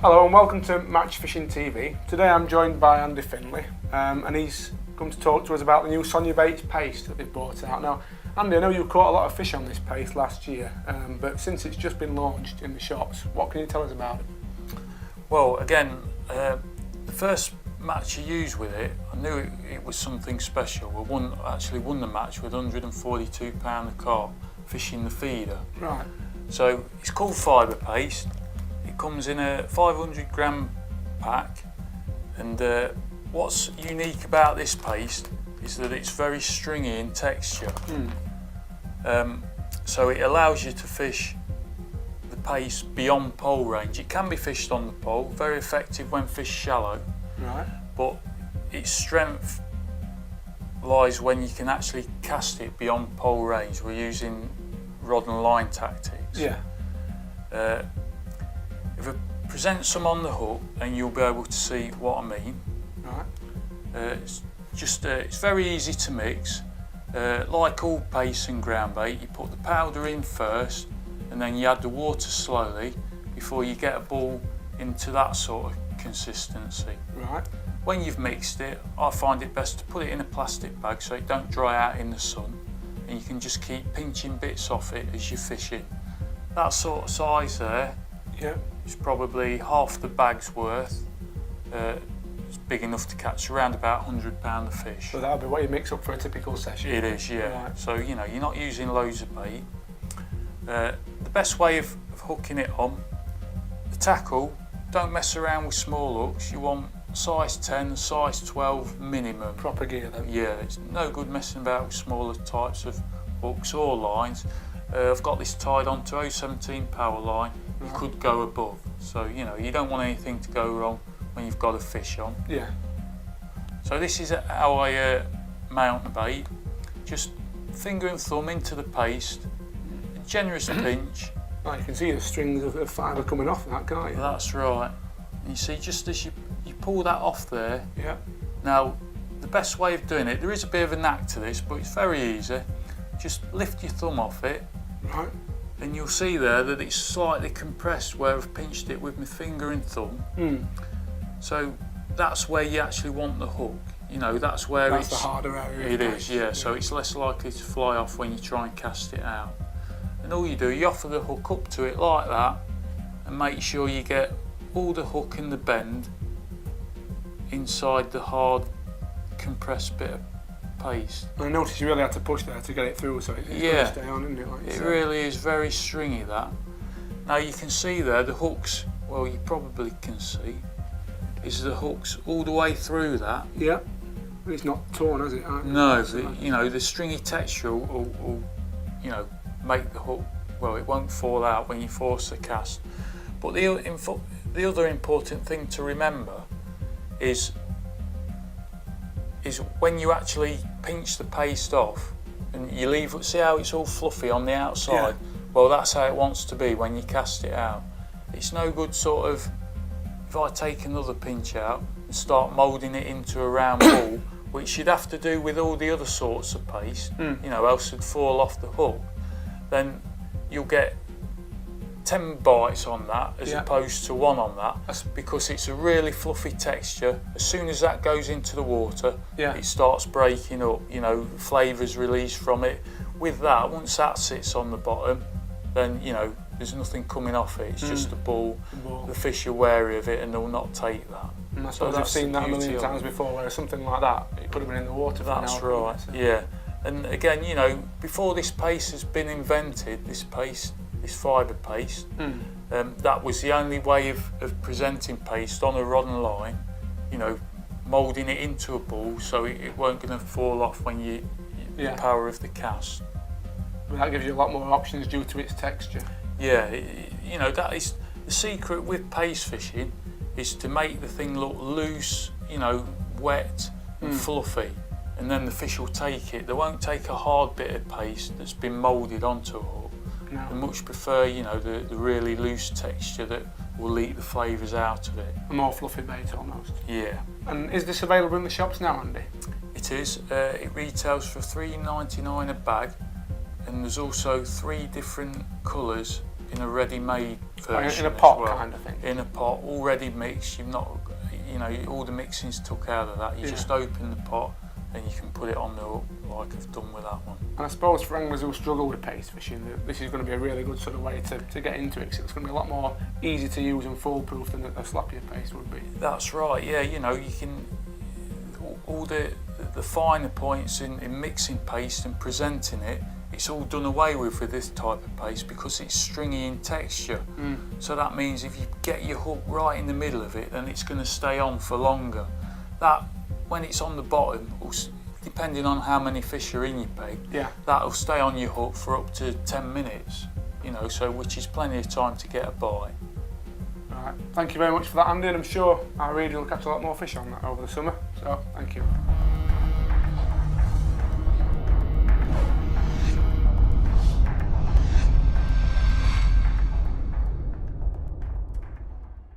Hello and welcome to Match Fishing TV. Today I'm joined by Andy Finley and he's come to talk to us about the new Sonubaits paste that they've brought out. Now Andy, I know you caught a lot of fish on this paste last year, but since it's just been launched in the shops, what can you tell us about it? Well, again, the first match I used with it, I knew it was something special. I actually won the match with £142 a carp fishing the feeder. Right. So it's called fibre paste. It comes in a 500 gram pack, and what's unique about this paste is that it's very stringy in texture. So it allows you to fish the paste beyond pole range. It can be fished on the pole, very effective when fished shallow. Right. But its strength lies when you can actually cast it beyond pole range. We're using rod and line tactics. Yeah. If I present some on the hook, and you'll be able to see what I mean. Right. It's very easy to mix. Like all paste and ground bait, you put the powder in first, and then you add the water slowly before you get a ball into that sort of consistency. Right. When you've mixed it, I find it best to put it in a plastic bag so it don't dry out in the sun, and you can just keep pinching bits off it as you're fishing. That sort of size there, yeah, is probably half the bag's worth. It's big enough to catch around about £100 of fish. So that'll be what you mix up for a typical session? It is, yeah. Right. So you know, you're not using loads of bait. The best way of hooking it on, the tackle, don't mess around with small hooks. You want size 10, size 12 minimum. Proper gear then? Yeah, it's no good messing about with smaller types of hooks or lines. I've got this tied onto 017 power line. You could go above, so you know, you don't want anything to go wrong when you've got a fish on. Yeah. So this is how I mount the bait. Just finger and thumb into the paste, a generous pinch. Oh, you can see the strings of fibre coming off that, can't you? That's right. And you see, just as you pull that off there. Yeah. Now, the best way of doing it, there is a bit of a knack to this, but it's very easy. Just lift your thumb off it. Right. And you'll see there that it's slightly compressed where I've pinched it with my finger and thumb. So that's where you actually want the hook. You know, that's where that's the harder area. It is, yeah. So it's less likely to fly off when you try and cast it out. And all you do, you offer the hook up to it like that, and make sure you get all the hook and the bend inside the hard compressed bit of paste. I noticed you really had to push there to get it through, so it's yeah, going to stay on, isn't it? Like it really is very stringy, that. Now you can see there the hooks, well, you probably can see, is the hooks all the way through that. Yeah, it's not torn, has it? No, you know, the stringy texture will you know, make the hook, well, it won't fall out when you force the cast. But the other important thing to remember is when you actually pinch the paste off and you leave, see how it's all fluffy on the outside? Yeah. Well, that's how it wants to be when you cast it out. It's no good sort of, if I take another pinch out and start moulding it into a round ball, which you'd have to do with all the other sorts of paste, you know, else it'd fall off the hook, then you'll get 10 bites on that as opposed to 1 on that. That's because it's a really fluffy texture. As soon as that goes into the water, it starts breaking up, you know, flavours released from it. With that, once that sits on the bottom, then, you know, there's nothing coming off it. It's just a ball. The fish are wary of it and they'll not take that. And I suppose I've seen that a million times before, where something like that, it could have been in the water for That's right, yeah. And again, you know, before this paste has been invented, this fibre paste, that was the only way of presenting paste on a rod and line, you know, moulding it into a ball so it weren't going to fall off when the power of the cast. But that gives you a lot more options due to its texture. Yeah, you know, that is the secret with paste fishing, is to make the thing look loose, you know, wet and fluffy, and then the fish will take it. They won't take a hard bit of paste that's been moulded onto a hook. No. They much prefer, you know, the really loose texture that will leak the flavours out of it. A more fluffy bait almost. Yeah. And is this available in the shops now, Andy? It is. It retails for £3.99 a bag, and there's also 3 different colours in a ready-made version. In a pot as well. kind of thing. In a pot, already mixed. You've not, you know, all the mixing's took out of that. You just open the pot and you can put it on the hook like I've done with that one. And I suppose for anglers who struggle with paste fishing, this is going to be a really good sort of way to get into it, because it's going to be a lot more easy to use and foolproof than a sloppier paste would be. That's right, yeah, you know, you can, all the finer points in mixing paste and presenting it, it's all done away with this type of paste because it's stringy in texture. So that means if you get your hook right in the middle of it, then it's going to stay on for longer. That, when it's on the bottom, depending on how many fish are in your peg, that'll stay on your hook for up to 10 minutes, you know, so which is plenty of time to get a bite. Right. Thank you very much for that, Andy, and I'm sure our reader will catch a lot more fish on that over the summer, so thank you.